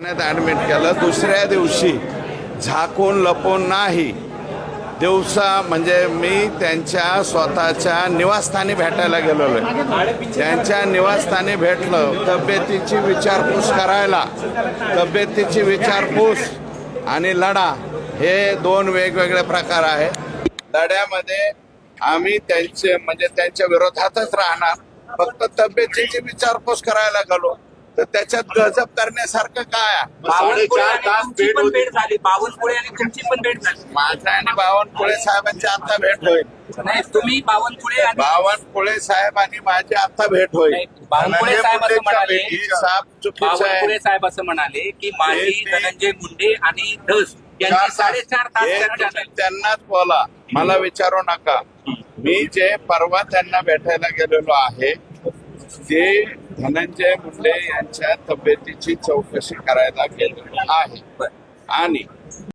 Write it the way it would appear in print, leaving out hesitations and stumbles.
Admit केलं. दुसऱ्या दिवशी झाकून लपून नाही, दिवसा म्हणजे मी त्यांच्या स्वतःच्या निवासस्थानी भेटायला गेलेलो आहे. त्यांच्या निवासस्थानी भेटलं, तब्येतीची विचारपूस करायला. तब्येतीची विचारपूस आणि लढा हे दोन वेगवेगळे प्रकार आहेत. लढ्यामध्ये आम्ही त्यांचे म्हणजे त्यांच्या विरोधातच राहणार. फक्त तब्येतीची विचारपूस करायला गेलो तर त्याच्यात गजब करण्यासारखं काय आहे? बावनकुळे आणि तुमची पण भेट झाली. माझ्या आणि बावनकुळे साहेबांची आता भेट होईल. नाही, तुम्ही बावनकुळे साहेब आणि माझी आता भेट होईल. बावनकुळे साहेब असं म्हणाले, चुकीचं साहेब असं म्हणाले की माझी धनंजय मुंडे आणि धस यांची 4.5 तास चर्चा झाली. त्यांनाच बोला, मला विचारू नका. मी जे परवा त्यांना भेटायला गेलेलो आहे ते धनंजय मुंडे यांच्या तब्येतीची चौकशी करायला गेलेलो आहे. आणि